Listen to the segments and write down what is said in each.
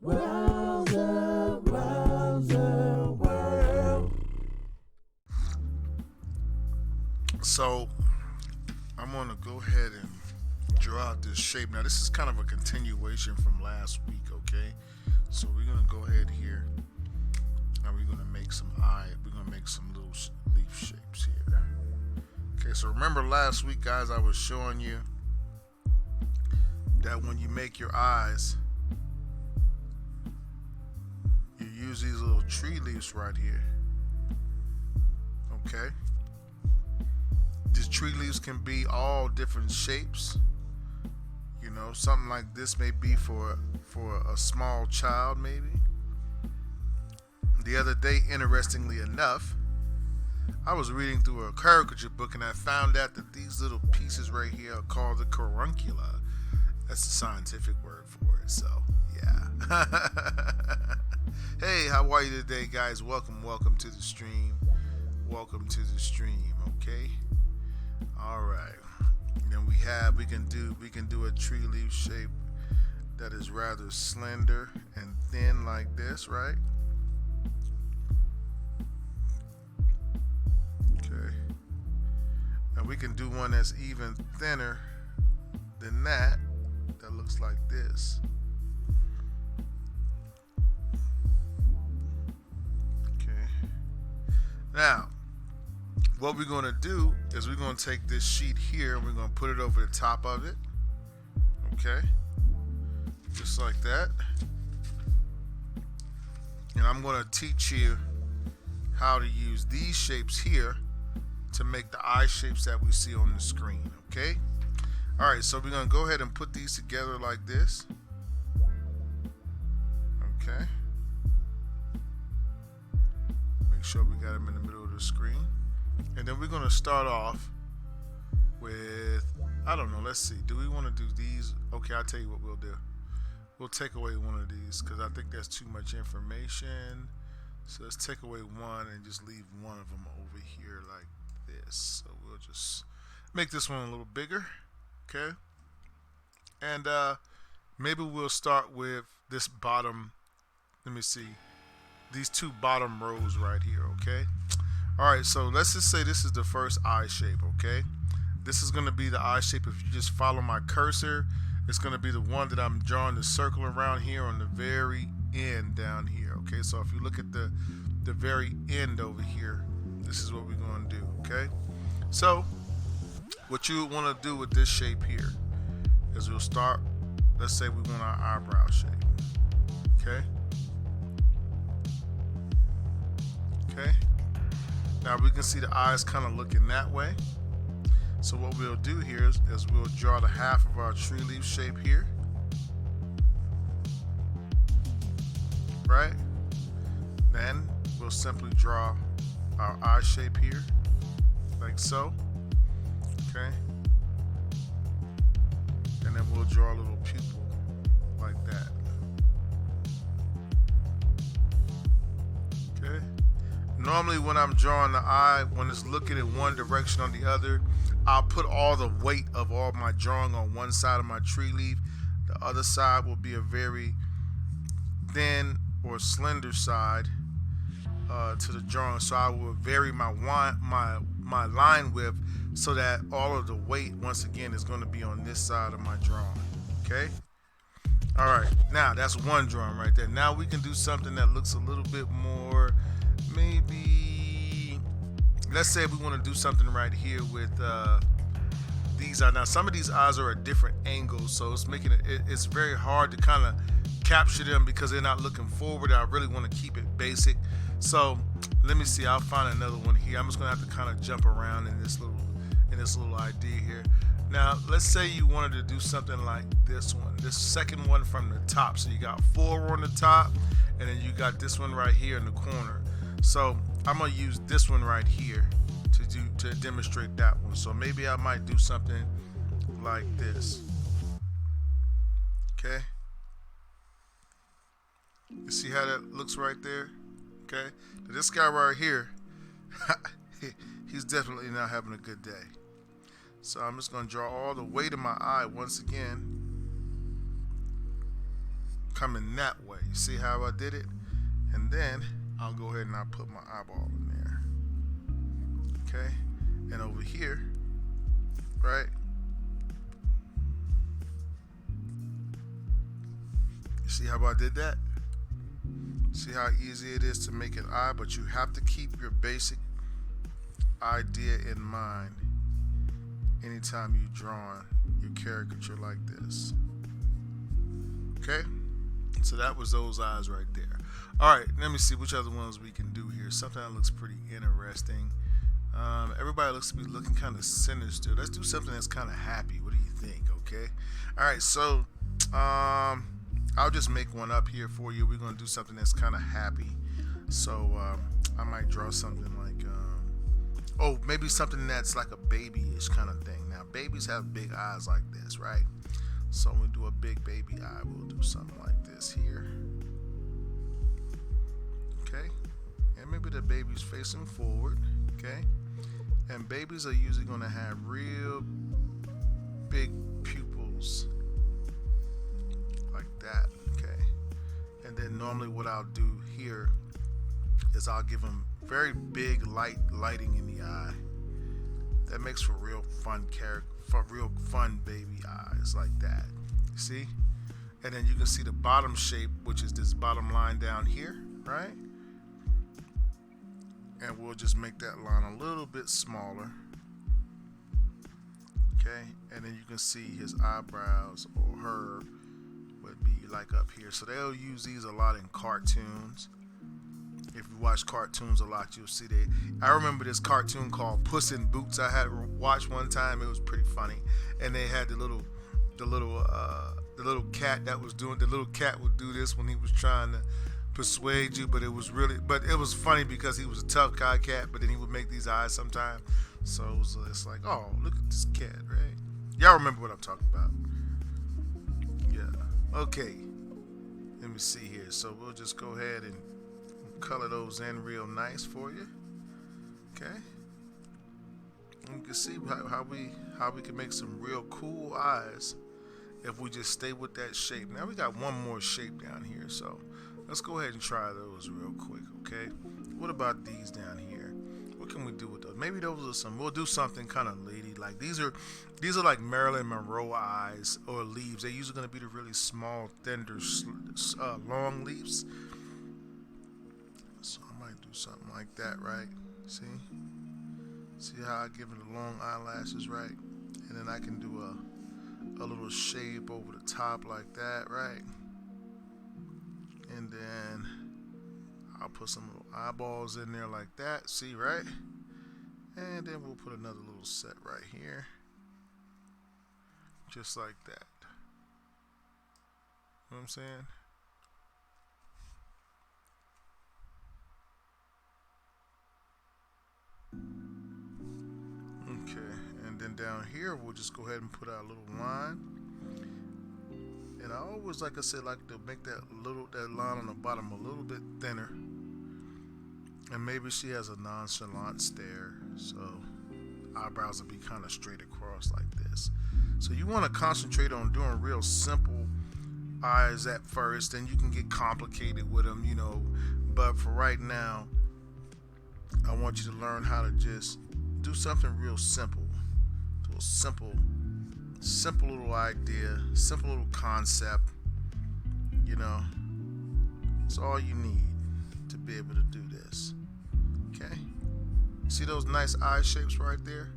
Rowserworld. So I'm going to go ahead and draw out this shape. Now this is kind of a continuation from last week, okay? So we're going to go ahead here and we're going to make some we're going to make some little leaf shapes here. Okay, so remember last week, guys, I was showing you that when you make your eyes, you use these little tree leaves right here. Okay? These tree leaves can be all different shapes. You know, something like this may be for a small child, maybe. The other day, interestingly enough, I was reading through a caricature book and I found out that these little pieces right here are called the caruncula. That's the scientific word for it. So, yeah. Hey, how are you today, guys? Welcome to the stream. Welcome to the stream, okay? All right. Then we can do a tree leaf shape that is rather slender and thin like this, right? Okay. And we can do one that's even thinner than that looks like this. Okay. Now, what we're going to do is we're going to take this sheet here and we're going to put it over the top of it. Okay. Just like that. And I'm going to teach you how to use these shapes here to make the eye shapes that we see on the screen. Okay. All right. So we're going to go ahead and put these together like this. Okay. Make sure we got them in the middle of the screen. And then we're going to start off with, I don't know, let's see. Do we want to do these? Okay, I'll tell you what we'll do. We'll take away one of these because I think that's too much information. So let's take away one and just leave one of them over here like this. So we'll just make this one a little bigger. Okay. And maybe we'll start with this bottom, let me see, these two bottom rows right here, okay? All right, so let's just say this is the first eye shape, okay? This is going to be the eye shape. If you just follow my cursor, it's going to be the one that I'm drawing the circle around here on the very end down here, okay? So if you look at the very end over here, this is what we're going to do, okay? So what you want to do with this shape here is we'll start, let's say we want our eyebrow shape, okay? Okay. Now we can see the eyes kind of looking that way. So what we'll do here is we'll draw the half of our tree leaf shape here. Right? Then we'll simply draw our eye shape here, like so. Okay? And then we'll draw a little pupil like that. Okay? Normally when I'm drawing the eye, when it's looking in one direction or the other, I'll put all the weight of all my drawing on one side of my tree leaf. The other side will be a very thin or slender side to the drawing. So I will vary my line width so that all of the weight, once again, is going to be on this side of my drawing. Okay? All right. Now, that's one drawing right there. Now we can do something that looks a little bit more, maybe, let's say we want to do something right here with these eyes. Now some of these eyes are at different angles, so it's making it's very hard to kind of capture them because they're not looking forward. I really want to keep it basic. So let me see, I'll find another one here. I'm just gonna have to kind of jump around in this little idea here. Now let's say you wanted to do something like this one, this second one from the top. So you got 4 on the top, and then you got this one right here in the corner. So I'm gonna use this one right here to demonstrate that one. So maybe I might do something like this. Okay. You see how that looks right there? Okay. Now this guy right here, he's definitely not having a good day. So I'm just gonna draw all the weight of my eye once again. coming that way. See how I did it? And then I'll go ahead and I'll put my eyeball in there. Okay? And over here, right? You see how I did that? See how easy it is to make an eye, but you have to keep your basic idea in mind anytime you're drawing your caricature like this. Okay? So that was those eyes right there. Alright, let me see which other ones we can do here. Something that looks pretty interesting. Everybody looks to be looking kind of sinister. Let's do something that's kind of happy. What do you think? Okay? Alright, so I'll just make one up here for you. We're going to do something that's kind of happy. So I might draw something like, oh, maybe something that's like a babyish kind of thing. Now, babies have big eyes like this, right? So when we do a big baby eye, we'll do something like this here. Okay? And maybe the baby's facing forward, okay? And babies are usually going to have real big pupils like that, okay? And then normally what I'll do here is I'll give them very big lighting in the eye. That makes for real fun real fun baby eyes like that. You see? And then you can see the bottom shape, which is this bottom line down here, right? And we'll just make that line a little bit smaller. Okay? And then you can see his eyebrows or her would be like up here. So they'll use these a lot in cartoons. If you watch cartoons a lot, you'll see I remember this cartoon called Puss in Boots I had watched one time. It was pretty funny. And they had the little cat that was doing, the little cat would do this when he was trying to persuade you, but it was funny because he was a tough guy cat, but then he would make these eyes sometimes. So it's like, oh, look at this cat, right? Y'all remember what I'm talking about? Yeah. Okay. Let me see here. So we'll just go ahead and color those in real nice for you. Okay. And you can see how we can make some real cool eyes if we just stay with that shape. Now we got one more shape down here, so let's go ahead and try those real quick, okay? What about these down here? What can we do with those? Maybe those are we'll do something kind of lady-like. These are like Marilyn Monroe eyes or leaves. They're usually going to be the really small, tender, long leaves. So I might do something like that, right? See? See how I give it the long eyelashes, right? And then I can do a little shape over the top like that, right? And then I'll put some little eyeballs in there like that, see, right? And then we'll put another little set right here, just like that. You know what I'm saying? Okay, and then down here we'll just go ahead and put our little line. And I always, like I said, like to make that line on the bottom a little bit thinner. And maybe she has a nonchalant stare, so eyebrows will be kind of straight across like this. So you want to concentrate on doing real simple eyes at first, then you can get complicated with them, you know. But for right now, I want you to learn how to just do something real simple. Do a simple little idea, simple little concept, you know. It's all you need to be able to do this. Okay? See those nice eye shapes right there?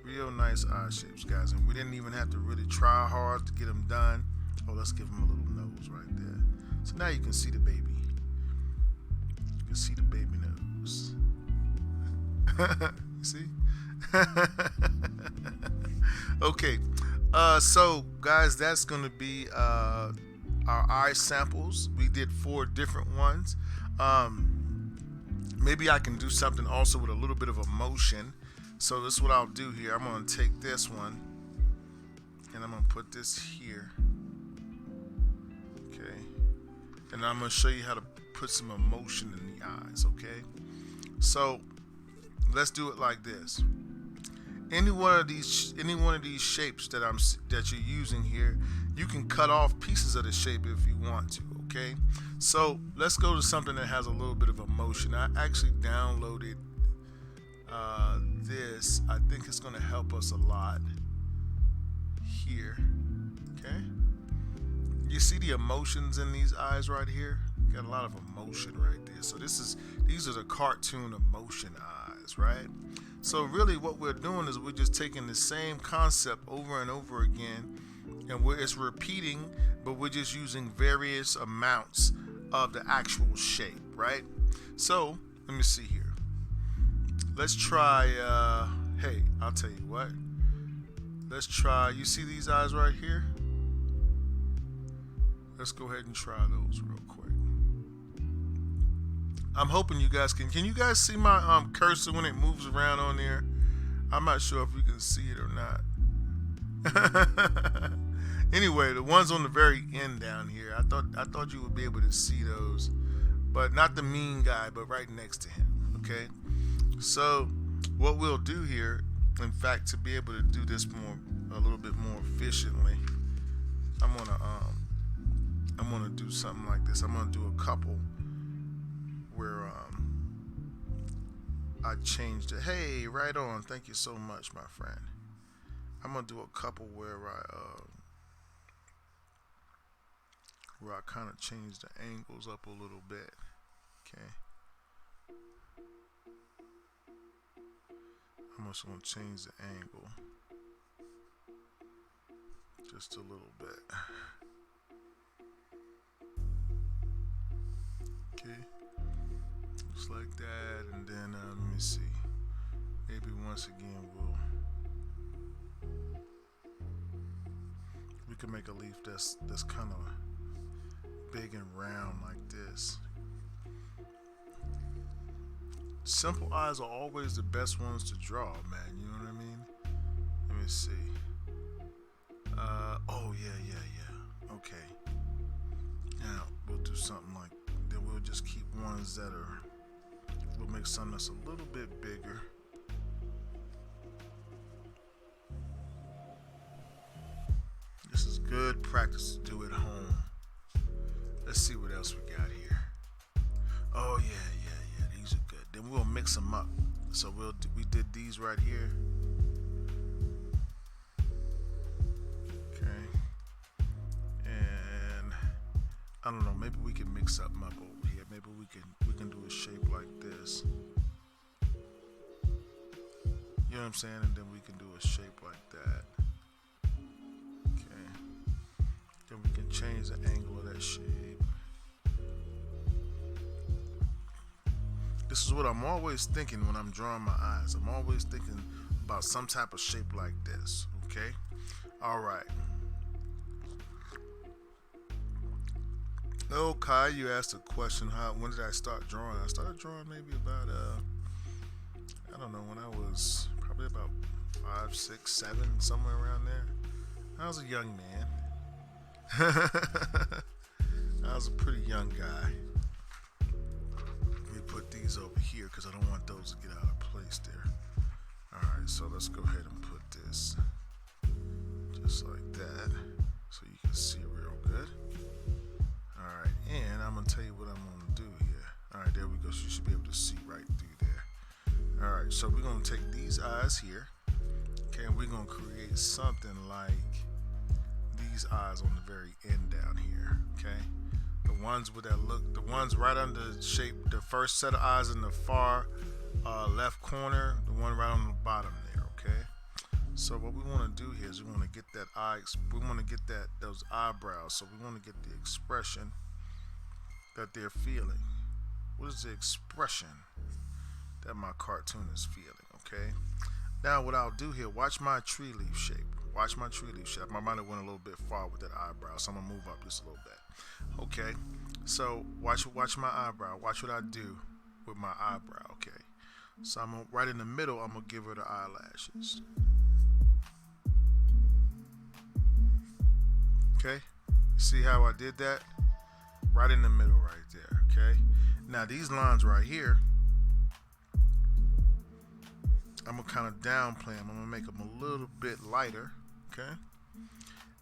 Real nice eye shapes, guys. And we didn't even have to really try hard to get them done. Oh, let's give them a little nose right there. So now you can see the baby. You can see the baby nose. See? Okay. So guys, that's gonna be our eye samples. We did 4 different ones. Maybe I can do something also with a little bit of emotion. So this is what I'll do here. I'm gonna take this one and I'm gonna put this here. Okay. And I'm gonna show you how to put some emotion in the eyes, okay? So let's do it like this. Any one of these shapes that you're using here, you can cut off pieces of the shape if you want to, okay? So let's go to something that has a little bit of emotion. I actually downloaded this. I think it's going to help us a lot here, okay? You see the emotions in these eyes right here? Got a lot of emotion right there. So these are the cartoon emotion eyes, right? So really what we're doing is we're just taking the same concept over and over again, and it's repeating, but we're just using various amounts of the actual shape, right? So let me see here. Let's try, hey, I'll tell you what. Let's try, you see these eyes right here? Let's go ahead and try those real quick. I'm hoping you guys can you guys see my cursor when it moves around on there? I'm not sure if you can see it or not. Anyway, the ones on the very end down here, I thought you would be able to see those, but not the mean guy, but right next to him, okay? So what we'll do here, in fact, to be able to do this a little bit more efficiently, I'm gonna do something like this. I'm gonna do a couple where I changed it. Hey, right on. Thank you so much, my friend. I'm gonna do a couple where I kind of change the angles up a little bit. Okay. I'm just gonna change the angle just a little bit. Okay, just like that, and then let me see. Maybe once again we can make a leaf that's kind of big and round like this. Simple eyes are always the best ones to draw, man. You know what I mean? Let me see. Oh yeah. Okay. Now we'll do something like. Then we'll just keep ones that are. We'll make something that's a little bit bigger. This is good practice to do at home. Let's see what else we got here. Oh yeah. These are good. Then we'll mix them up. So we did these right here. Okay. And I don't know. Maybe we can mix something up over here. Maybe we can do a shape like this. You know what I'm saying? And then we can do a shape like that. Okay. Then we can change the angle of that shape. This is what I'm always thinking when I'm drawing my eyes. I'm always thinking about some type of shape like this. Okay? All right. Oh, Kai, you asked a question. When did I start drawing? I started drawing maybe about, I don't know, when I was probably about 5, 6, 7, somewhere around there. I was a young man. I was a pretty young guy. Let me put these over here because I don't want those to get out of place there. Alright, so let's go ahead and put this just like that so you can see real good. Alright, and I'm going to tell you what I'm going to do here. Alright, there we go. So you should be able to see right through there. Alright, so we're going to take these eyes here. Okay, and we're going to create something like these eyes on the very end down here. Okay, the ones with that look, the ones right under the shape, the first set of eyes in the far left corner, the one right on the bottom there. Okay, so what we want to do here is we want to get that those eyebrows. So we want to get the expression that they're feeling. What is the expression that my cartoon is feeling? Okay, now what I'll do here, watch my tree leaf shape. Watch my tree leaf shape. I might have went a little bit far with that eyebrow, so I'm gonna move up just a little bit. Okay, so watch my eyebrow. Watch what I do with my eyebrow. Okay, so I'm right in the middle. I'm gonna give her the eyelashes. Okay, you see how I did that? Right in the middle, right there. Okay, now these lines right here, I'm gonna kind of downplay them. I'm gonna make them a little bit lighter. Okay,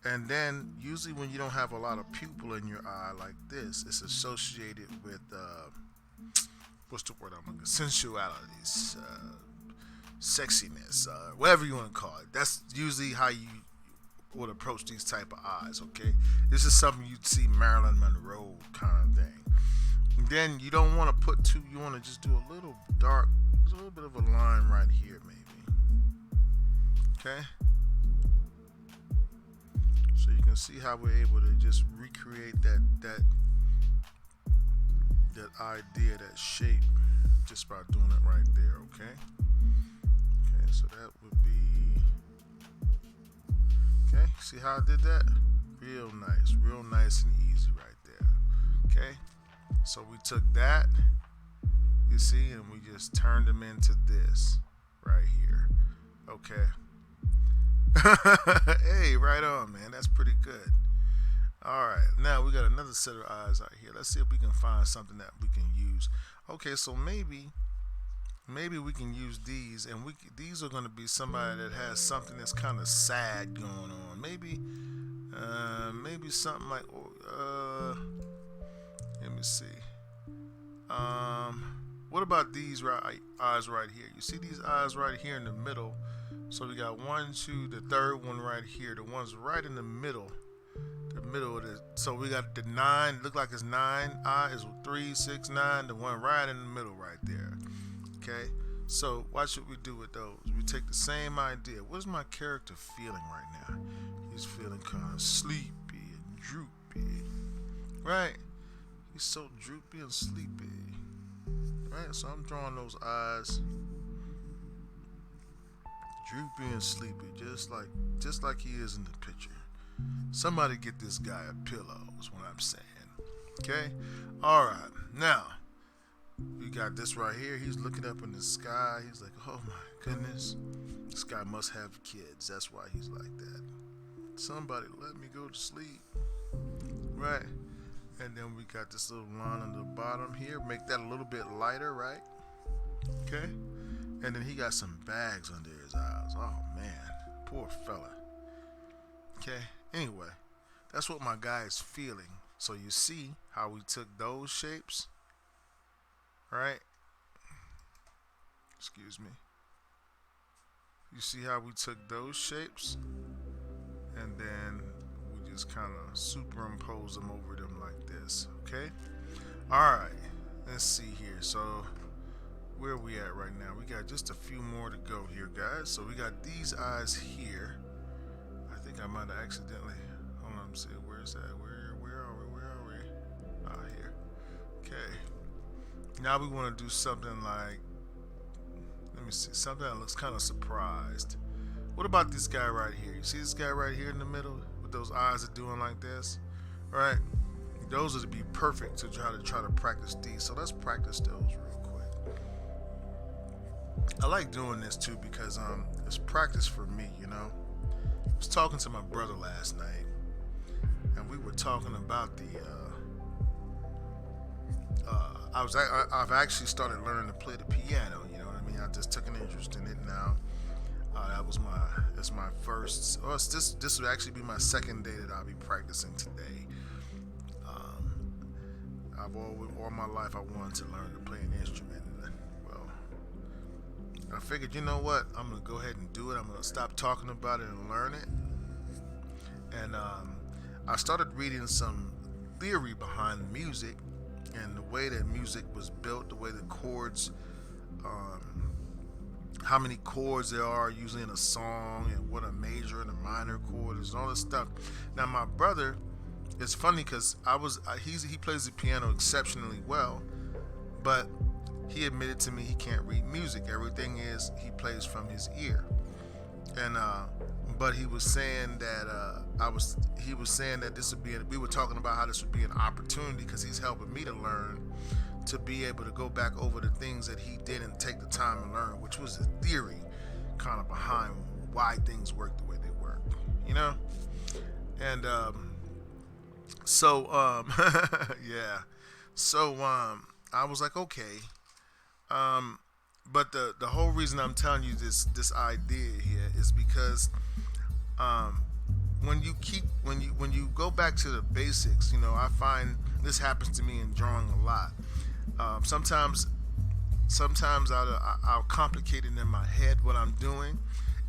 And then usually when you don't have a lot of pupil in your eye like this, it's associated with what's the word I'm looking? Sensualities, sexiness, whatever you want to call it. That's usually how you would approach these type of eyes. Okay, this is something you'd see Marilyn Monroe kind of thing. And then you don't want to put too. You want to just do a little dark. There's a little bit of a line right here, maybe. Okay. So you can see how we're able to just recreate that idea, that shape, just by doing it right there. Okay. Okay. So that would be. Okay. See how I did that? Real nice and easy right there. Okay. So we took that, you see, and we just turned them into this right here. Okay. Hey, right on, man. That's pretty good. All right. Now we got another set of eyes out here. Let's see if we can find something that we can use. Okay, so maybe we can use these, and these are going to be somebody that has something that's kind of sad going on. Maybe something like let me see. What about these eyes right here? You see these eyes right here in the middle? So we got 1, 2, the third one right here. The one's right in the middle. The middle of the. So we got the 9. Look like it's 9. Eye is 3, 6, 9. The one right in the middle right there. Okay. So watch what we do with those. We take the same idea. What is my character feeling right now? He's feeling kind of sleepy and droopy. Right? He's so droopy and sleepy. Right? So I'm drawing those eyes. Droopy and sleepy, just like he is in the picture. Somebody get this guy a pillow is what I'm saying. Okay? Alright. Now, we got this right here. He's looking up in the sky. He's like, oh my goodness. This guy must have kids. That's why he's like that. Somebody let me go to sleep. Right? And then we got this little line on the bottom here. Make that a little bit lighter, right? Okay? And then he got some bags under his eyes. Oh man, poor fella. Okay, anyway, that's what my guy is feeling. So you see how we took those shapes, right? Excuse me. You see how we took those shapes and then we just kind of superimpose them over them like this, okay? Alright, let's see here. So where are we at right now? We got just a few more to go here, guys. So we got these eyes here. I think I might have accidentally. Hold on, let me see. Where's that? Where are we? Ah, here. Okay. Now we want to do something like. Let me see. Something that looks kind of surprised. What about this guy right here? You see this guy right here in the middle with those eyes are doing like this, right? Those would be perfect to try to practice these. So let's practice those real quick. I like doing this too because it's practice for me, you know. I was talking to my brother last night, and we were talking about the. I've actually started learning to play the piano. You know what I mean? I just took an interest in it now. It's my first. Well, this would actually be my second day that I'll be practicing today. All my life I wanted to learn to play an instrument. Well, I figured, you know what? I'm gonna go ahead and do it. I'm gonna stop talking about it and learn it. And I started reading some theory behind music and the way that music was built, the way the chords, how many chords there are usually in a song, and what a major and a minor chord is, and all this stuff. Now my brother, it's funny because he plays the piano exceptionally well, but he admitted to me he can't read music. Everything is he plays from his ear, and but he was saying that he was saying that this would be. We were talking about how this would be an opportunity because he's helping me to learn, to be able to go back over the things that he didn't take the time to learn, which was the theory kind of behind why things work the way they work, you know? And yeah. So I was like, okay. But the whole reason I'm telling you this idea here is because when you go back to the basics, you know, I find this happens to me in drawing a lot. Sometimes I'll complicate it in my head what I'm doing,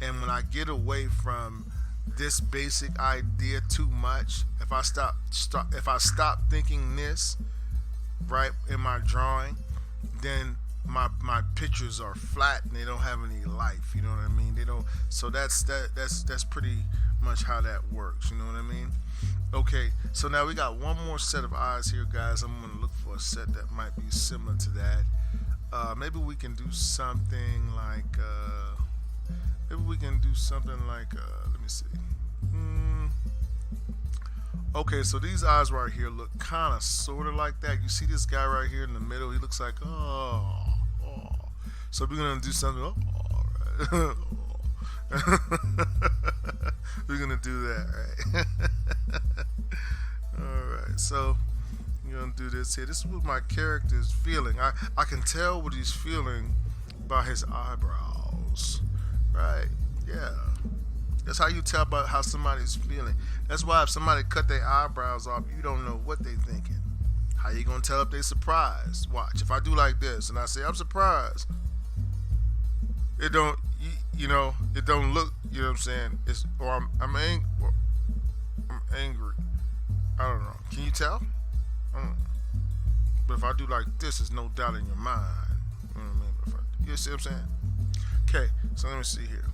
and when I get away from this basic idea too much, if I stop thinking this right in my drawing, then my pictures are flat and they don't have any life. You know what I mean? They don't. So that's pretty much how that works. You know what I mean? Okay, so now we got one more set of eyes here, guys. I'm gonna look for a set that might be similar to that. Maybe we can do something like let me see. Okay, so these eyes right here look kind of sort of like that. You see this guy right here in the middle? He looks like oh. So we're gonna do something. Right. We're gonna do that, right? All right, so we're gonna do this here. This is what my character is feeling. I can tell what he's feeling by his eyebrows, right? Yeah, that's how you tell about how somebody's feeling. That's why if somebody cut their eyebrows off, you don't know what they thinking. How you gonna tell if they surprised? Watch. If I do like this and I say I'm surprised, it don't, you know, it don't look, you know what I'm saying? It's or I'm angry. I don't know. Can you tell? I don't know. But if I do like this, it's no doubt in your mind. You know what I mean? You see what I'm saying? Okay, so let me see here.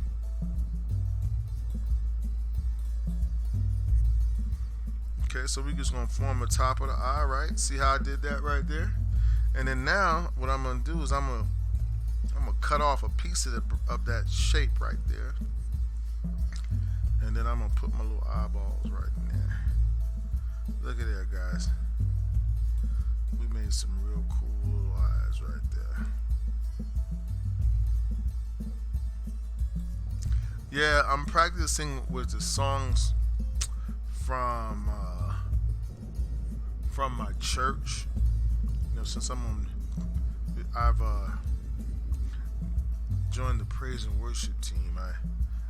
Okay, so we just gonna form the top of the eye, right? See how I did that right there? And then now, what I'm gonna do is I'm gonna cut off a piece of that shape right there, and then I'm gonna put my little eyeballs right in there. Look at that, guys. We made some real cool little eyes right there. Yeah, I'm practicing with the songs from my church. You know, since I've joined the praise and worship team,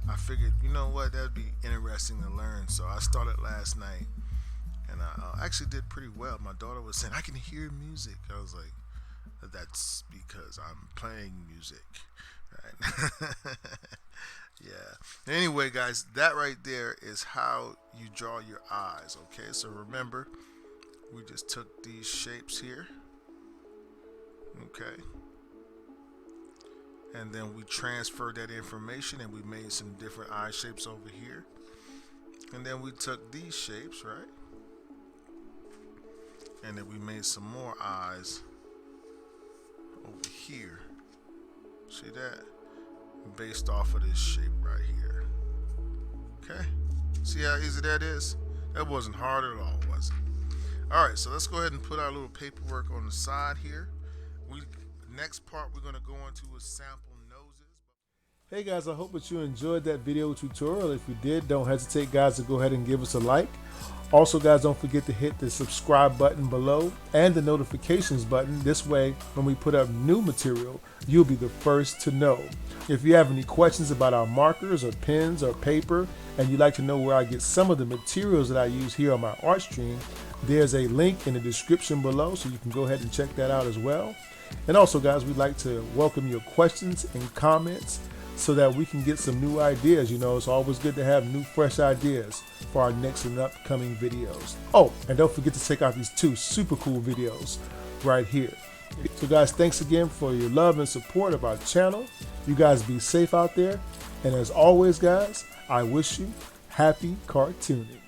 I figured, you know what, that'd be interesting to learn. So I started last night, and I actually did pretty well. My daughter was saying, I can hear music. I was like, that's because I'm playing music, right? Yeah. Anyway, guys, that right there is how you draw your eyes. Okay, so remember, we just took these shapes here. Okay. And then we transferred that information and we made some different eye shapes over here. And then we took these shapes, right? And then we made some more eyes over here. See that? Based off of this shape right here. Okay? See how easy that is? That wasn't hard at all, was it? Alright, so let's go ahead and put our little paperwork on the side here. Next part we're going to go into is sample noses. Hey guys, I hope that you enjoyed that video tutorial. If you did, don't hesitate, guys, to go ahead and give us a like. Also, guys, don't forget to hit the subscribe button below and the notifications button. This way, when we put up new material, you'll be the first to know. If you have any questions about our markers or pens or paper, and you'd like to know where I get some of the materials that I use here on my art stream, there's a link in the description below, so you can go ahead and check that out as well. And also, guys, we'd like to welcome your questions and comments so that we can get some new ideas. You know, it's always good to have new, fresh ideas for our next and upcoming videos. Oh, and don't forget to check out these two super cool videos right here. So, guys, thanks again for your love and support of our channel. You guys be safe out there. And as always, guys, I wish you happy cartooning.